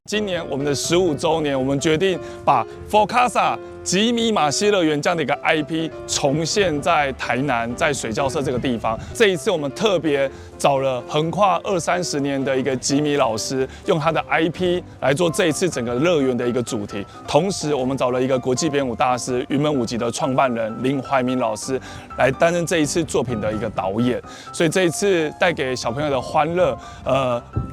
今年我们的15周年，我们决定把 FOCASA 吉米马戏乐园这样的一个 IP 重现在台南，在水交社这个地方。这一次我们特别找了横跨20-30年的一个吉米老师，用他的 IP 来做这一次整个乐园的一个主题。同时，我们找了一个国际编舞大师、云门舞集的创办人林怀民老师来担任这一次作品的一个导演。所以这一次带给小朋友的欢乐，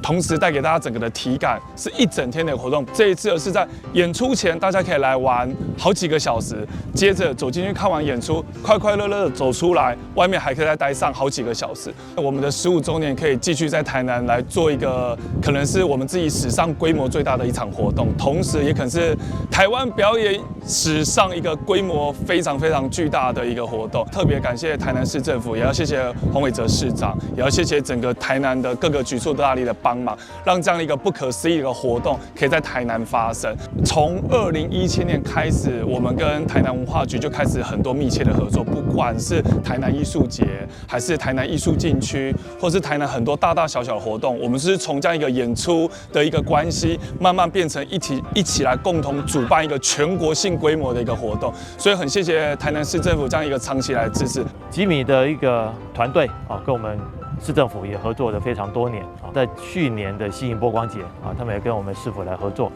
同时带给大家整个的体感，是一整天的活动。这一次是在演出前，大家可以来玩好几个小时，接着走进去看完演出，快快乐乐的走出来，外面还可以再待上好几个小时。我们的15周年可以继续在台南来做一个，可能是我们自己史上规模最大的一场活动，同时也可能是台湾表演史上一个规模非常非常巨大的一个活动。特别感谢台南市政府，也要谢谢洪伟哲市长，也要谢谢整个台南的各个局处大力的帮忙，让这样一个不可思议的活动可以在台南发生。从2017年开始，我们跟台南文化局就开始很多密切的合作，不管是台南艺术节，还是台南艺术禁区，或是台南很多大大小小的活动，我们是从这样一个演出的一个关系，慢慢变成一起来共同主办一个全国性规模的一个活动。所以很谢谢台南市政府这样一个长期来支持。吉米的一个团队啊，跟我们市政府也合作了非常多年啊，在去年的西营波光节啊，他们也跟我们市府来合作，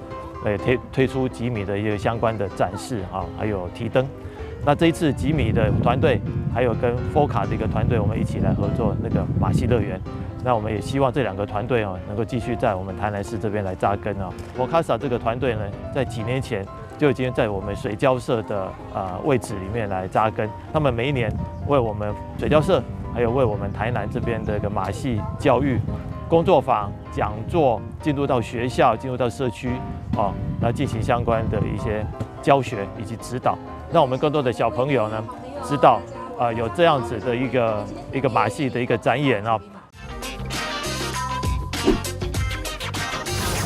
推出吉米的一个相关的展示啊，还有提灯。那这一次吉米的团队还有跟 FOCA 的一个团队，我们一起来合作那个马戏乐园。那我们也希望这2个团队能够继续在我们台南市这边来扎根啊。FOCASA 这个团队呢，在几年前就已经在我们水交社的位置里面来扎根。他们每一年为我们水交社，还有为我们台南这边的一个马戏教育工作坊、讲座，进入到学校、进入到社区来进行相关的一些教学以及指导，让我们更多的小朋友呢知道有这样子的一个马戏的一个展演啊。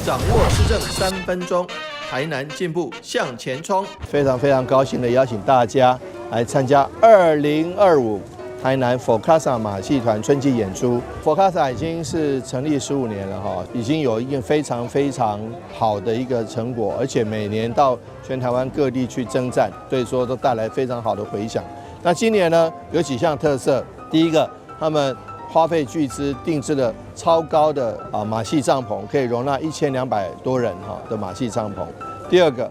掌握市政3分钟，台南进步向前冲。非常高兴的邀请大家来参加2025台南 FOCASA 马戏团春季演出。FOCASA 已经是成立15年了哈，已经有一个非常好的一个成果，而且每年到全台湾各地去征战，所以说都带来非常好的回响。那今年呢，有几项特色。第一个，他们花费巨资定制了超高的马戏帐篷，可以容纳1200多人的马戏帐篷。第二个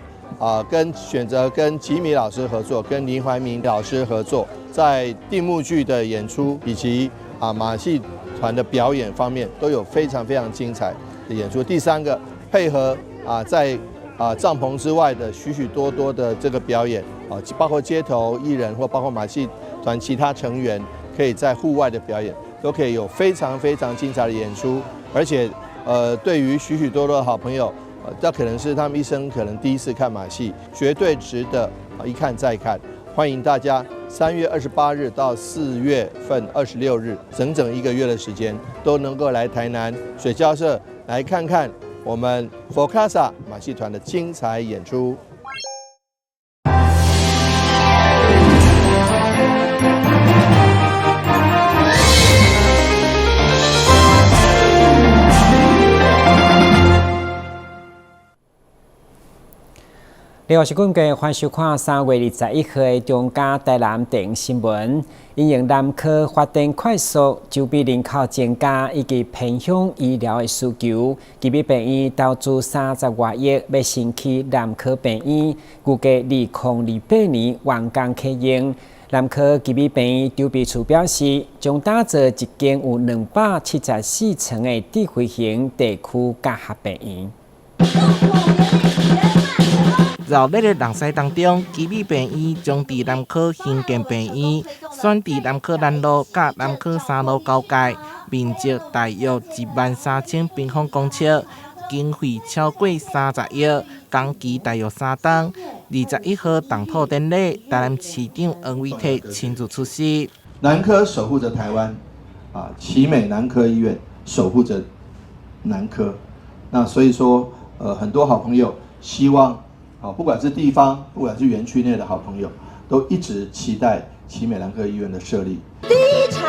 选择跟吉米老师合作，跟林怀民老师合作，在定目剧的演出以及马戏团的表演方面都有非常精彩的演出。第三个，配合在帐篷之外的许多的这个表演包括街头艺人或包括马戏团其他成员可以在户外的表演，都可以有非常精彩的演出。而且对于许多的好朋友，这可能是他们一生可能第一次看马戏，绝对值得一看再看。欢迎大家3月28日到4月份26日，整1个月的时间，都能够来台南水交社来看看我们 FOCASA 马戏团的精彩演出。你好，是今日欢迎收看3月21号的中嘉台南电影新闻。因应南科发展快速、就业人口增加以及偏向医疗的需求，吉米病院投资30多亿要升起南科病院，预计2028年完工启用。南科吉米病院筹备处表示，将打造一间有274层的智慧型地区结合病院。热烈的人势当中，吉米病院将伫南科新建病院，选伫南科南路甲南科3路交界，面积大约13000平方公尺，经费超过30亿，工期大约3档。21号动土典礼，台南市长黄伟綽亲自出席。南科守护着台湾，奇美南科医院守护着南科。那所以说，很多好朋友希望。不管是地方，不管是园区内的好朋友，都一直期待奇美南科医院的设立。第一产，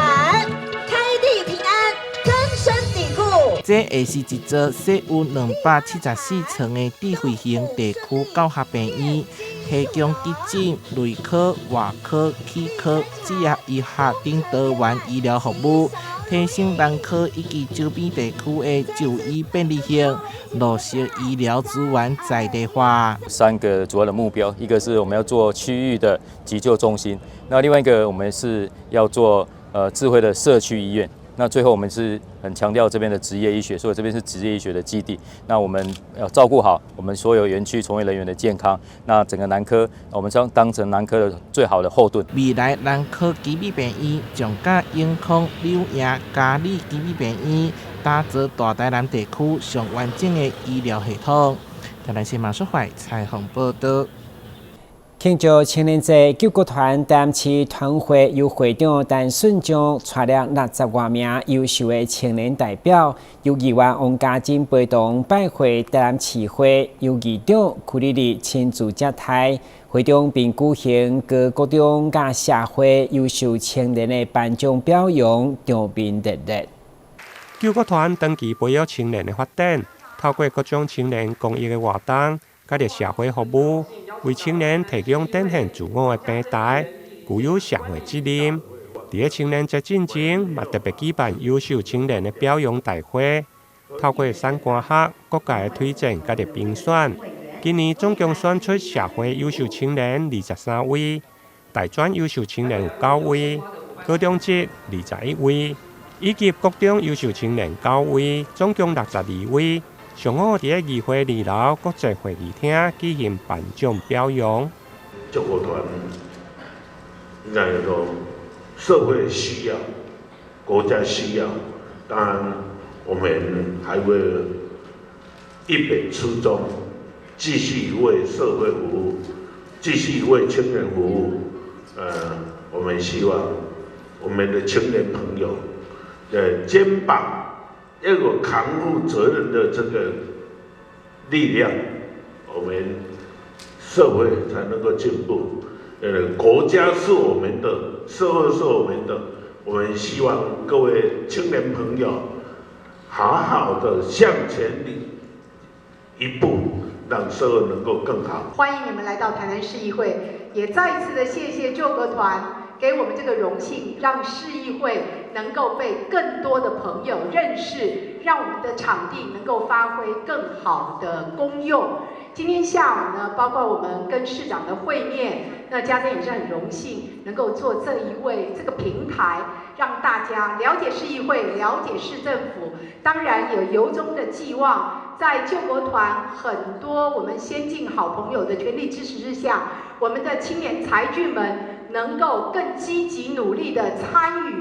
开地平安，根深蒂固。这会是一座设有274层的智慧型地区教学病院，提供急诊、内科、外科、气科、职业医学等多元医疗服务，提升南科以及周边地区的就医便利性，落实医疗资源在地化。3个主要的目标，一个是我们要做区域的急救中心，那另外一个我们是要做智慧的社区医院。那最后我们是很强调这边的职业医学，所以这边是职业医学的基地。那我们要照顾好我们所有园区从业人员的健康。那整个南科，我们将当成南科的最好的后盾。未来南科基密病院将甲永康、柳营、嘉义基密病院打造大台南地区上完整的医疗系统。台南市马淑怀采访报道。庆祝青年节，救国团台南市团会由会长陈顺章带领60多名优秀的青年代表，由议员王家珍陪同拜会台南市会，由议长曲丽丽亲自接待。会中并举行各国中甲社会优秀青年的颁奖表扬，场面热烈。救国团长期培育青年的发展，透过各种青年公益的活动，甲着社会服务。为青年提供展现自我的平台，具有社会责任。在青年节进前，嘛特别举办优秀青年的表扬大会，透过三官学各界的推荐甲着评选。今年总共选出社会优秀青年23位，大专优秀青年有9位，高中职21位，以及国中优秀青年9位，总共62位。上午在议会2楼国际会议厅举行颁奖表扬。救国团应该有种社会需要、国家需要，当然我们还会一本初衷，继续为社会服务，继续为青年服务。我们希望我们的青年朋友的肩膀。要有扛负责任的这个力量，我们社会才能够进步。国家是我们的，社会是我们的。我们希望各位青年朋友好好的向前一步，让社会能够更好。欢迎你们来到台南市议会，也再一次的谢谢救国团。给我们这个荣幸，让市议会能够被更多的朋友认识，让我们的场地能够发挥更好的功用。今天下午呢，包括我们跟市长的会面，那家珍也是很荣幸能够做这个平台，让大家了解市议会，了解市政府。当然也由衷的寄望，在救国团很多我们先进好朋友的全力支持之下，我们的青年才俊们。能够更积极努力地参与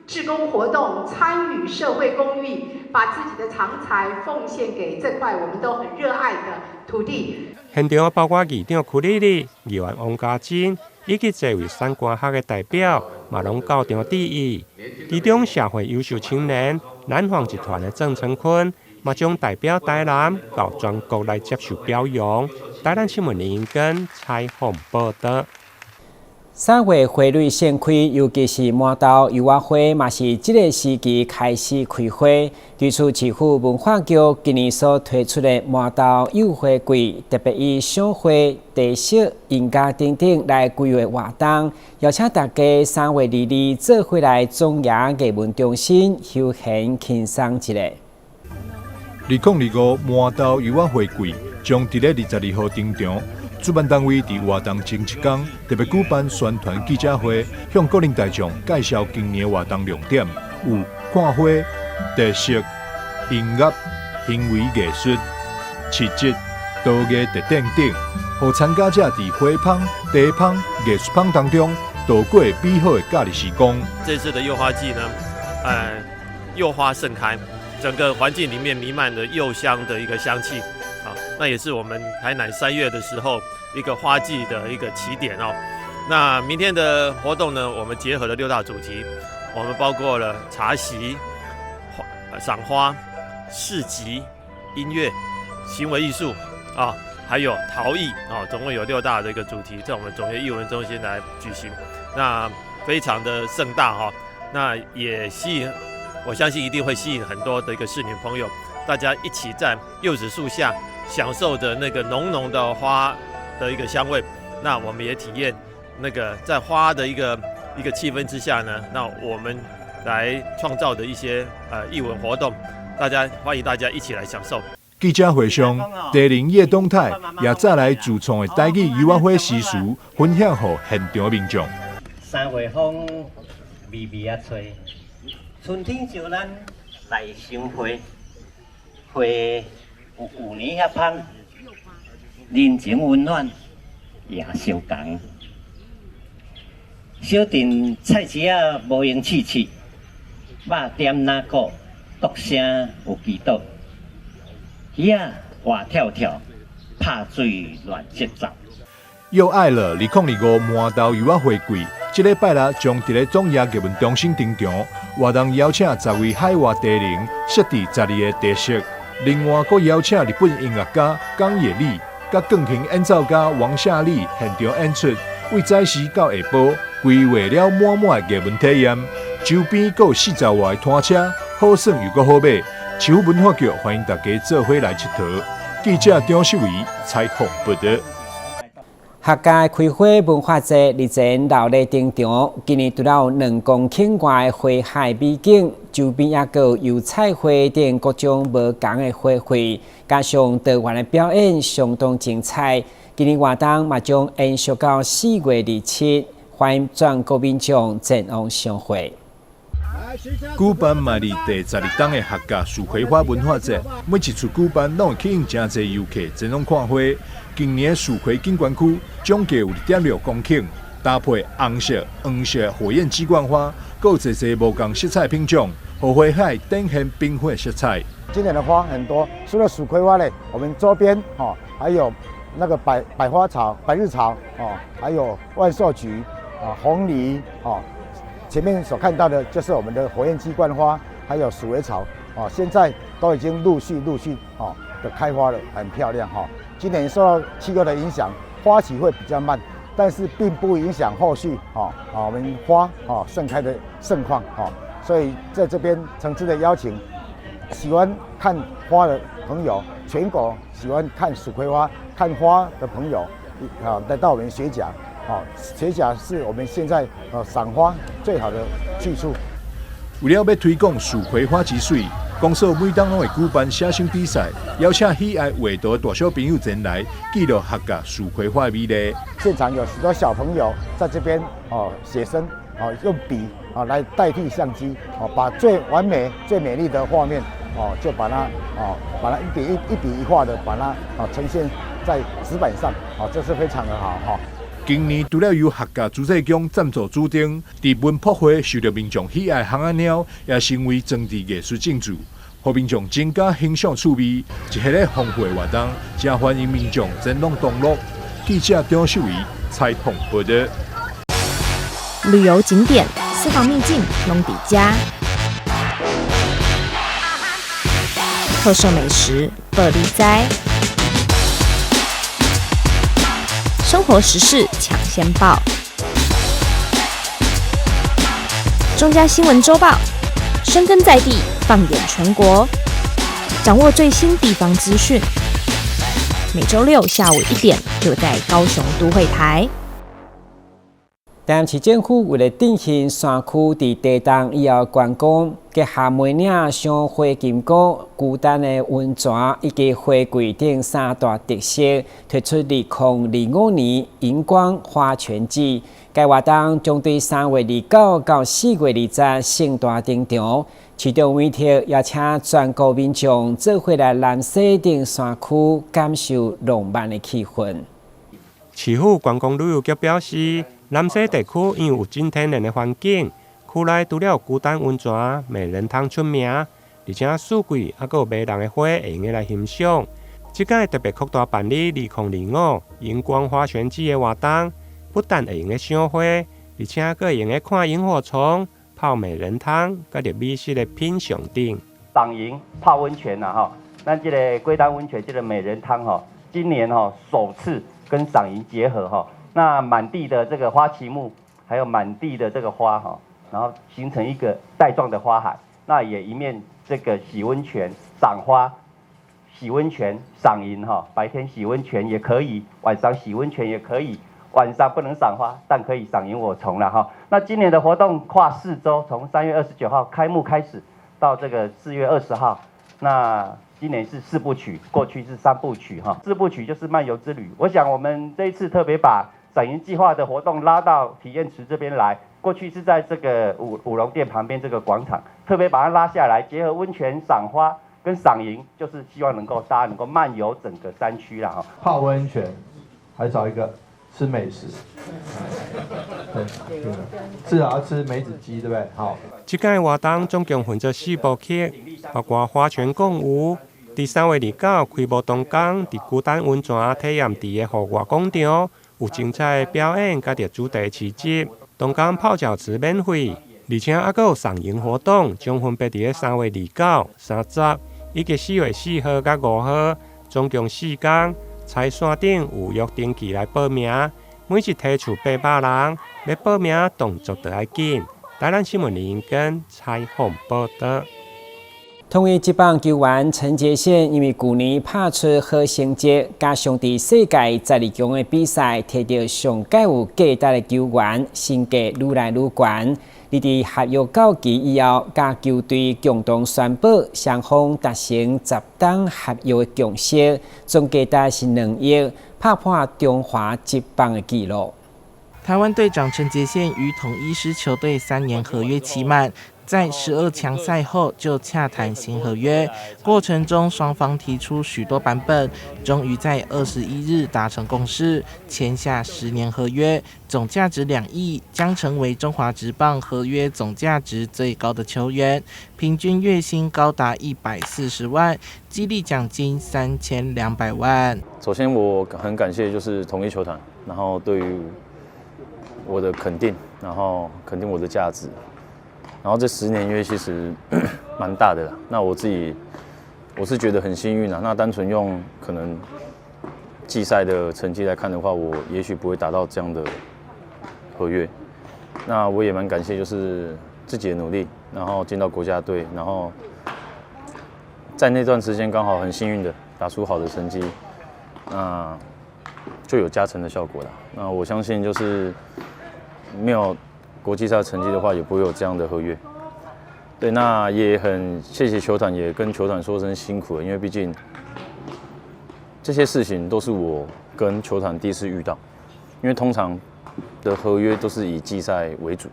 志工活动，参与社会公益，把自己的长才奉献给这块我们都很热爱的土地。现场包括议长曲丽丽、议员王家珍以及这位三官学的代表，嘛拢到场致意。其中社会优秀青年南方集团的郑成坤，嘛将代表台南到全国来接受表扬。台南新闻林根采访报道。3月花蕊盛开，尤其是麻豆油画花，嘛是这个时期开始开花。对此，市府文化局今年所推出的麻豆油画季，特别以赏花、地色、音乐等等来规划活动，邀请大家3月2日做伙来中雅艺文中心休闲轻松一下。2025麻豆油画花季将伫咧22号登场。主办单位伫活动前1天特别举办宣传记者会，向国人大众介绍今年活动亮点，有看花、地色、音乐、行为艺术、市集、陶艺等等，互参加者伫花芳、地芳、艺术芳当中度过美好的假日时光。这次的柚花季呢，柚花盛开，整个环境里面弥漫着柚香的一个香气。那也是我们台南3月的时候一个花季的一个起点哦。那明天的活动呢，我们结合了6大主题，我们包括了茶席、赏花、市集、音乐、行为艺术啊，还有陶艺啊，总共有6大的一个主题，在我们总学艺文中心来举行。那非常的盛大哈，那也吸引我相信一定会吸引很多的一个市民朋友，大家一起在柚子树下享受着那个浓浓的花的一个香味。那我们也体验那个在花的一个气氛之下呢，那我们来创造的一些艺文活动，欢迎大家一起来享受。记者会上，地灵叶东泰也再来自创的台语渔晚会习俗，分享给现场民众。3月风微微啊吹，春天就咱来相会，会有年遐香，人情温暖也相共。小店菜市啊无用刺刺，肉点哪个独声有几多？鱼啊活跳跳，拍水乱七糟。又爱了2025麻豆渔晚会季，这礼拜六将伫咧总业艺文中心登场，活动邀请10位海外地灵、设置12个特色，另外阁邀请日本音乐家江野丽、甲钢琴演奏家王夏丽现场演出，为早时到下晡，规划了满满的艺文体验。周边阁有40外的摊车，好耍又阁好买。市府文化局欢迎大家做伙来佚佗。记者张秀维采访报道。客家开花文化节日前热烈登场，今年除了有2公顷外的花海美景，周边也有油菜花等各种无同的花卉，加上多元的表演，相当精彩。今年活动嘛将延续到4月27日，欢迎全国民众前往相会。举办迈入第12档的客家树葵花文化节，每一次举办拢会吸引真侪游客前往看花。今年树葵景观区总计有1.6公顷，搭配红色、黄色火焰鸡冠花，还有侪侪无同色彩品种，让花海展现缤纷色彩。今年的花很多，除了蜀葵花嘞，我们周边还有那个百花草、百日草还有万寿菊红梨前面所看到的就是我们的火焰鸡冠花，还有鼠尾草现在都已经陆续的开花了，很漂亮今年受到气候的影响，花期会比较慢，但是并不影响后续我们花盛开的盛况所以在这边诚挚的邀请喜欢看花的朋友，全国喜欢看蜀葵花、看花的朋友来到我们学甲学甲是我们现在赏花最好的去处。为了要推广蜀葵花之水，公所每档拢会举办写生比赛，邀请喜爱画图的大小朋友前来记录客家蜀葵花的美丽。现场有许多小朋友在这边写生用笔来代替相机把最完美、最美丽的画面就把它一笔一画的把它呈现在纸板上这是非常的好今年除了由客家主席宫赞助指定，伫文博会受到民众喜爱航安鸟，也成为装置艺术建筑，让民众增加欣赏趣味。一系列丰富的活动，真欢迎民众前往同乐。记者张秀仪采访报道。旅游景点、私房秘境拢底家，特色美食乐力哉。生活时事抢先报，中嘉新闻周报，深耕在地，放眼全国，掌握最新地方资讯。每周6下午1点，就在高雄都会台。台南市政府为了振兴山区伫地动以后观光，结合梅岭、上花金果、孤单的温泉以及花季等3大特色，推出2025年荧光花泉季。该活动将对3月29到4月20盛大登场。市长委托邀请全国民众做伙来南西等山区感受浪漫的气氛。市府观光旅游局表示，南西地区因有真天然的环境，区内除了孤单温泉、美人汤出名，而且四季还有迷人的花会用来欣赏。这届特别扩大办理2025荧光花泉季的活动，不但会用来赏花，而且还会用来看萤火虫、泡美人汤，甲着美食的品尝等。赏萤、泡温泉咱这个龟丹温泉这个美人汤今年首次跟赏萤结合那满地的这个花旗木，还有满地的这个花然后形成一个带状的花海。那也一面这个洗温泉、赏花、洗温泉、赏萤哈，白天洗温泉也可以，晚上洗温泉也可以。晚上不能赏花，但可以赏萤火虫了哈。那今年的活动跨4周，从3月29号开幕开始，到这个4月20号。那今年是4部曲，过去是3部曲哈。4部曲就是漫游之旅。我想我们这一次特别把赏萤计划的活动拉到体验池这边来。过去是在这个五龙店旁边这个广场，特别把它拉下来，结合温泉、赏花跟赏萤，就是希望大家能够漫游整个山区啦哈。泡温泉，还找一个。吃美食，至少要吃梅子鸡，对不对？好。这届活动总共分做4部曲，包括花拳共舞。第3月29开幕动工，伫古丹温泉体验池的户外广场有精彩的表演，甲着主题市集。动工泡脚池免费，而且还有赏萤活动，将分别伫3月29、30以及4月4号甲5号，总共4天。菜山顶有约登记来报名，每一梯厝800人，要报名动作就要紧。台南新闻林跟采访报道。同为职棒球员陈杰宪，因为去年拍出好成绩，加上伫世界12强的比赛，摕到上届有价值的球员，身价愈来愈悬。而伫合约到期以后，甲球队共同宣布，双方达成10档合约的共识，总价值是2亿，打破中华职棒的纪录。台湾队长陈杰宪与统一狮球队3年合约期满，在12强赛后就洽谈新合约，过程中双方提出许多版本，终于在21日达成共识，签下10年合约，总价值2亿，将成为中华职棒合约总价值最高的球员，平均月薪高达140万，激励奖金3200万。首先我很感谢就是统一球团，然后对于我的肯定，然后肯定我的价值。然后这10年约其实蛮大的啦。那我是觉得很幸运啦。那单纯用可能季赛的成绩来看的话，我也许不会达到这样的合约。那我也蛮感谢就是自己的努力，然后进到国家队，然后在那段时间刚好很幸运的打出好的成绩，那就有加成的效果啦。那我相信就是没有国际赛成绩的话，也不会有这样的合约。对，那也很谢谢球团，也跟球团说声辛苦了，因为毕竟这些事情都是我跟球团第一次遇到，因为通常的合约都是以季赛为主，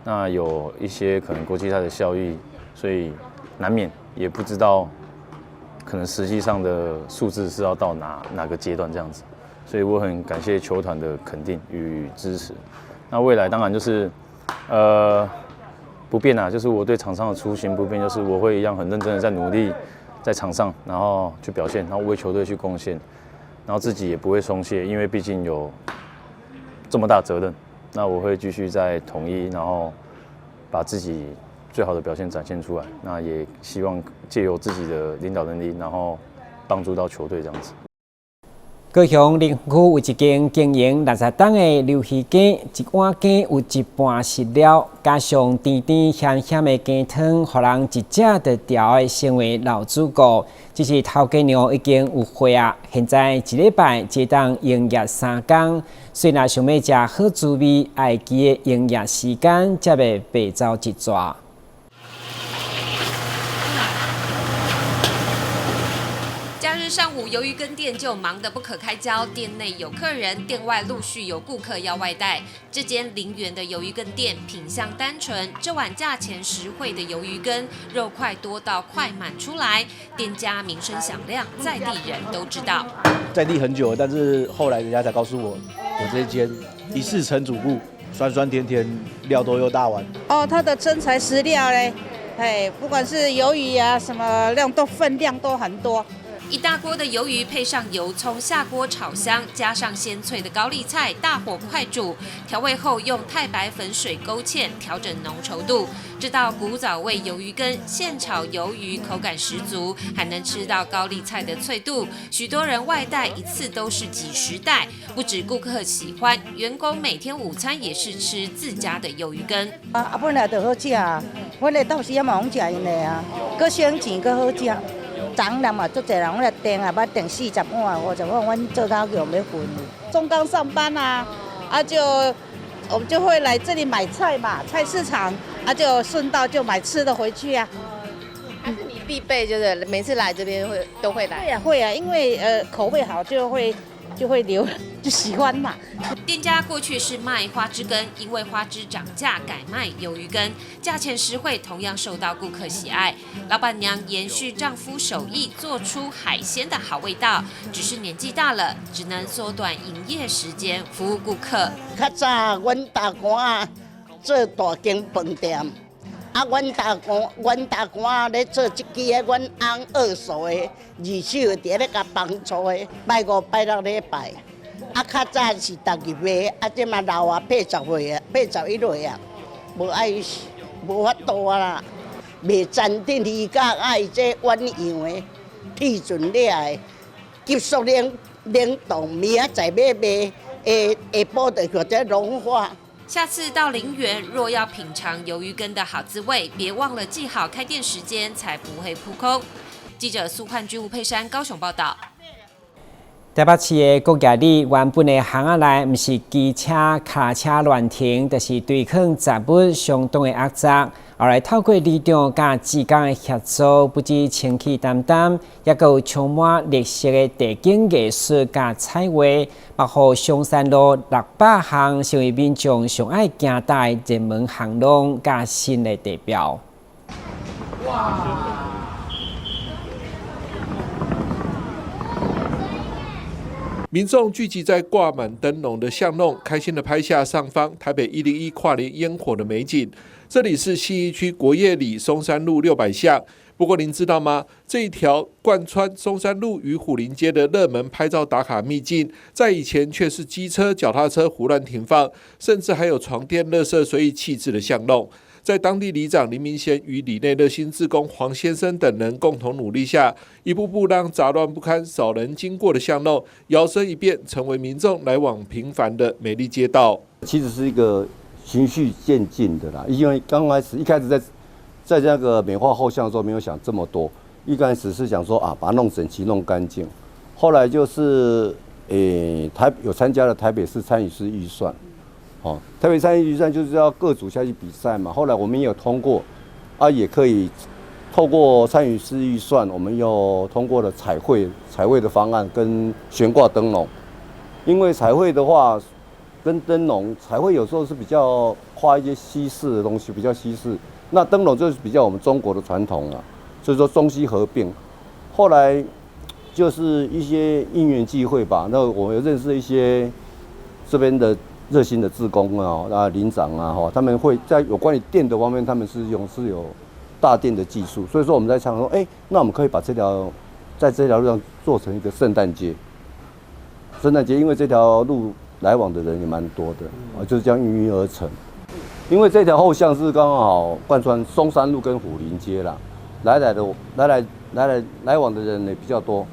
那有一些可能国际赛的效益，所以难免也不知道可能实际上的数字是要到哪个阶段这样子，所以我很感谢球团的肯定与支持。那未来当然就是不变啊，就是我对场上的初心不变，就是我会一样很认真的在努力在场上，然后去表现，然后为球队去贡献，然后自己也不会松懈，因为毕竟有这么大责任。那我会继续在统一，然后把自己最好的表现展现出来。那也希望借由自己的领导能力，然后帮助到球队这样子。高雄林区有一间经营60档的流鱼羹，一碗羹有一半是料，加上甜甜咸咸的羹汤，互人一食就调的成为老主顾。只是头家娘已经有会啊，现在一礼拜只当营业3天，所以若想要食好滋味，爱记的营业时间才袂白走一逝。上午鱿鱼羹店就忙得不可开交，店内有客人，店外陆续有顾客要外带。这间0元的鱿鱼羹店品相单纯，这碗价钱实惠的鱿鱼羹，肉块多到快满出来，店家名声响亮，在地人都知道。在地很久了，但是后来人家才告诉我，我这间一世成主顾，酸酸甜甜，料多又大碗。哦，它的真材实料嘞，哎，不管是鱿鱼啊，什么量都分量都很多。一大锅的鱿鱼配上油葱下锅炒香，加上鲜脆的高丽菜，大火快煮，调味后用太白粉水勾芡，调整浓稠度。这道古早味鱿鱼羹现炒鱿鱼，口感十足，还能吃到高丽菜的脆度。许多人外带一次都是几10袋，不止顾客喜欢，员工每天午餐也是吃自家的鱿鱼羹。本来就好吃啊，我来到时也嘛拢食因的啊，搁省钱搁好食。昨人嘛，足侪人我来订啊，捌订40碗、50碗，阮做到用要分。中钢上班啊，我们就会来这里买菜嘛，菜市场啊，就顺道就买吃的回去啊。还是你必备，就是每次来这边都会来。会啊，因为口味好就会留，就喜欢嘛。店家过去是卖花枝羹，因为花枝涨价改卖鱿鱼羹，价钱实惠，同样受到顾客喜爱。老板娘延续丈夫手艺，做出海鲜的好味道，只是年纪大了，只能缩短营业时间，服务顾客。较早阮大官做大间饭店。阮大官咧做这支的，阮翁二嫂的二手伫咧甲帮助的，拜5拜6礼拜。较早是逐日卖，即嘛老啊80岁啊，81岁啊，无法度啊啦，袂坚定理解爱这鸳鸯的批准了的，急速冷冻，明仔载要卖，下晡就或者融化。下次到林园，若要品尝鱿鱼羹的好滋味，别忘了记好开店时间，才不会扑空。记者苏焕君、吴佩珊高雄报道。台北市的国业里原本的巷仔内，毋是机车、卡车乱停，就是堆放杂物相当的肮脏。后来透过里长甲职工的协助，不止清气淡淡，也有充满绿色的地景艺术甲彩画，幕后松山路600巷成为民众上爱行搭的热门巷弄甲新的地标。哇！民众聚集在挂满灯笼的巷弄，开心地拍下上方台北101跨年烟火的美景。这里是信义区国业里松山路600巷。不过您知道吗？这一条贯穿松山路与虎林街的热门拍照打卡秘境，在以前却是机车、脚踏车胡乱停放，甚至还有床垫、垃圾随意弃置的巷弄。在当地里长林明贤与里内热心志工黄先生等人共同努力下，一步步让杂乱不堪、少人经过的巷弄摇身一变，成为民众来往频繁的美丽街道。其实是一个循序渐进的啦，因为一开始在那个美化后巷的时候，没有想这么多。一开始是想说把它弄整齐、弄干净。后来就是有参加了台北市参与式预算。台北参与预算就是要各组下去比赛嘛。后来我们也有通过，也可以透过参与式预算，我们又通过了彩绘的方案跟悬挂灯笼。因为彩绘的话跟灯笼，彩绘有时候是比较画一些西式的东西，比较西式。那灯笼就是比较我们中国的传统了，所以说中西合并。后来就是一些因缘际会吧，那我们认识一些这边的热心的志工林长他们会在有关于电的方面，他们是有大电的技术，所以说我们在想说，那我们可以把在这条路上做成一个圣诞节。圣诞节因为这条路来往的人也蛮多的，就是这样孕育而成。因为这条后巷是刚好贯穿松山路跟虎林街啦，来往的人也比较多，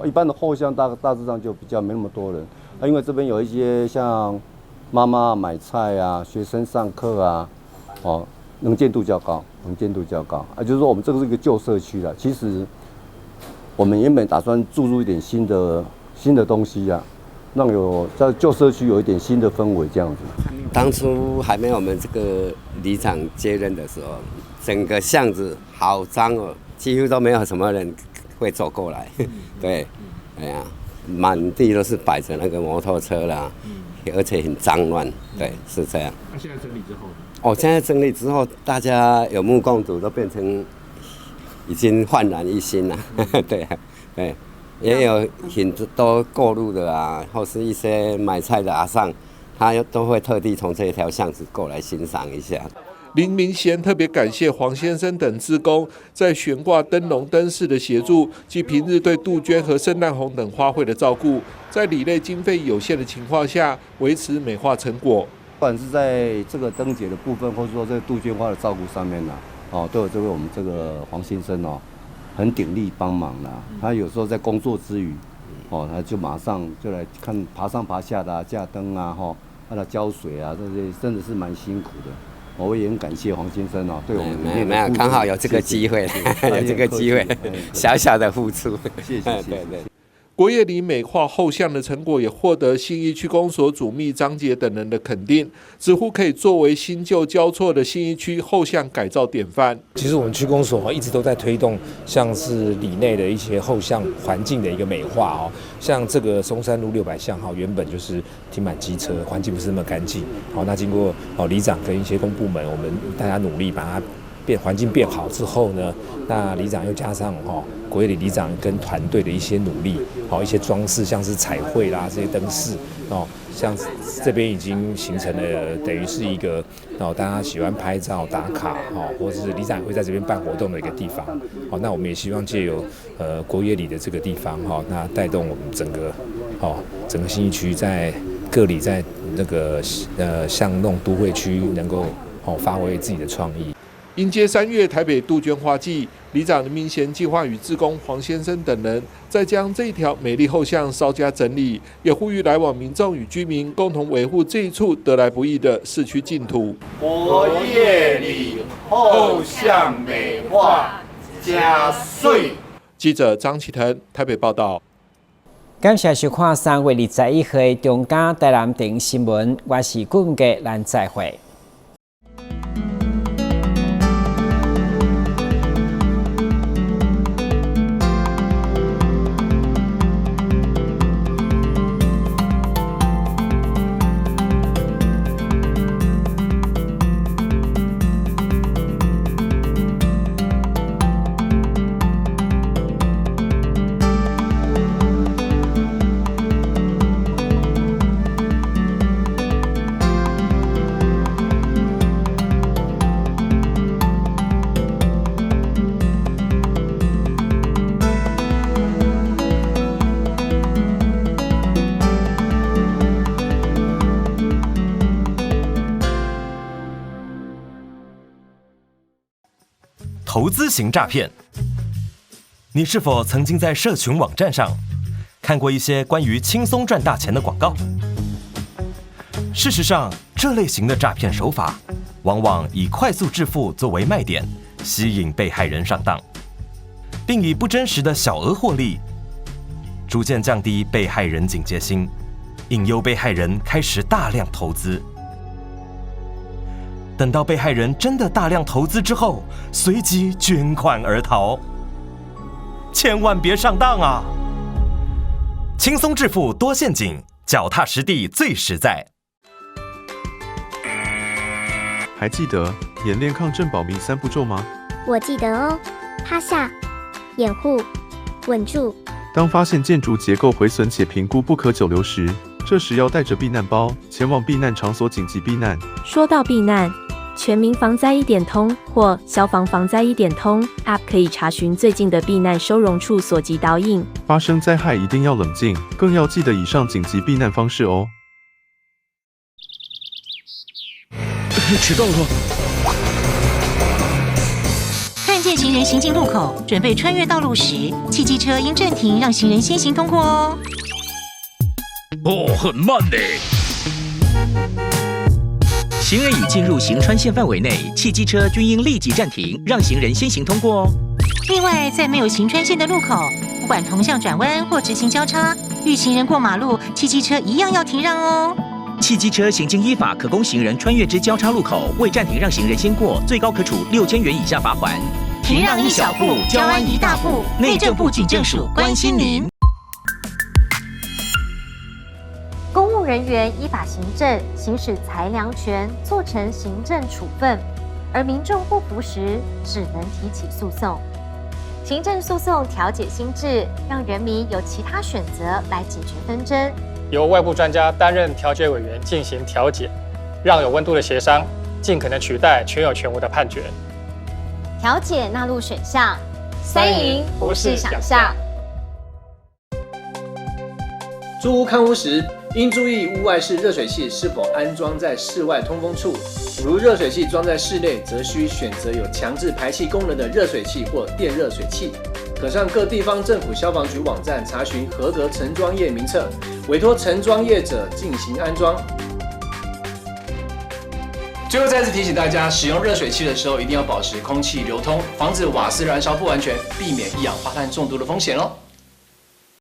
一般的后巷大致上就比较没那么多人。因为这边有一些像妈妈买菜啊、学生上课啊，能见度较高。就是说我们这个是一个旧社区啦，其实我们原本打算注入一点新的东西啊，让在旧社区有一点新的氛围这样子。当初还没有我们这个里长接任的时候，整个巷子好脏哦，几乎都没有什么人会走过来。对，满地都是摆着那个摩托车啦，而且很脏乱。对，是这样。那现在整理之后？现在整理之后，大家有目共睹，都变成已经焕然一新了。对，也有很多过路的啊，或是一些买菜的阿桑，他都会特地从这条巷子过来欣赏一下。林明贤特别感谢黄先生等志工在悬挂灯笼灯饰的协助，及平日对杜鹃和圣诞红等花卉的照顾，在里内经费有限的情况下，维持美化成果。不管是在这个灯节的部分，或者说这个杜鹃花的照顾上面都有我们这个黄先生很鼎力帮忙啦。他有时候在工作之余，他就马上就来看爬上爬下的架灯啊，浇水啊，这些真的是蛮辛苦的。我也很感谢黄先生哦，对我们没有，刚好有这个机会，有这个机会，小小的付出，谢谢。对。国乐里美化后巷的成果也获得信义区公所主秘张杰等人的肯定，似乎可以作为新旧交错的信义区后巷改造典范。其实我们区公所一直都在推动，像是里内的一些后巷环境的一个美化哦，像这个松山路600巷原本就是停满机车，环境不是那么干净。那经过里长跟一些公部门，我们大家努力把它环境变好之后呢，那里长又加上国乐里里长跟团队的一些努力，一些装饰像是彩绘啦这些灯饰像这边已经形成了等于是一个大家喜欢拍照打卡或者是里长也会在这边办活动的一个地方。那我们也希望借由国乐里的这个地方那带动我们整个信义区在各里在那个巷弄都会区能够发挥自己的创意。迎接3月台北杜鹃花季，里长林明贤计划与志工黄先生等人，再将这一条美丽后巷稍加整理，也呼吁来往民众与居民共同维护这一处得来不易的市区净土。国乐里后巷美化加水。记者张启腾台北报道。感谢收看3月21日的中嘉台南电新闻，我是顾文杰，咱再会。投资型诈骗，你是否曾经在社群网站上看过一些关于轻松赚大钱的广告？事实上，这类型的诈骗手法往往以快速致富作为卖点，吸引被害人上当，并以不真实的小额获利，逐渐降低被害人警戒心，引诱被害人开始大量投资。等到被害人真的大量投资之后，随即捐款而逃。千万别上当啊！轻松致富多陷阱，脚踏实地最实在。还记得演练抗震保密3步骤吗？我记得哦，趴下、掩护、稳住。当发现建筑结构毁损且评估不可久留时，这时要带着避难包前往避难场所紧急避难。说到避难，全民防灾1点通或消防防灾1点通 App 可以查询最近的避难收容处所及导引。发生灾害一定要冷静，更要记得以上紧急避难方式哦。迟到了。看见行人行进路口，准备穿越道路时，汽机车应暂停，让行人先行通过哦。很慢呢。行人已进入行穿线范围内，汽机车均应立即暂停，让行人先行通过哦。另外，在没有行穿线的路口，不管同向转弯或直行交叉，遇行人过马路，汽机车一样要停让哦。汽机车行经依法可供行人穿越之交叉路口，未暂停让行人先过，最高可处6000元以下罚锾。停让1小步，交安1大步。内政部警政署关心您。公务人员依法行政，行使裁量权，做成行政处分，而民众不服时，只能提起诉讼。行政诉讼调解新制，让人民有其他选择来解决纷争。由外部专家担任调解委员进行调解，让有温度的协商尽可能取代全有全无的判决。调解纳入选项，3赢不是想象。租屋看屋时，应注意屋外式热水器是否安装在室外通风处。如热水器装在室内，则需选择有强制排气功能的热水器或电热水器。可上各地方政府消防局网站查询合格承装业名册，委托承装业者进行安装。最后再次提醒大家，使用热水器的时候一定要保持空气流通，防止瓦斯燃烧不完全，避免一氧化碳中毒的风险哦。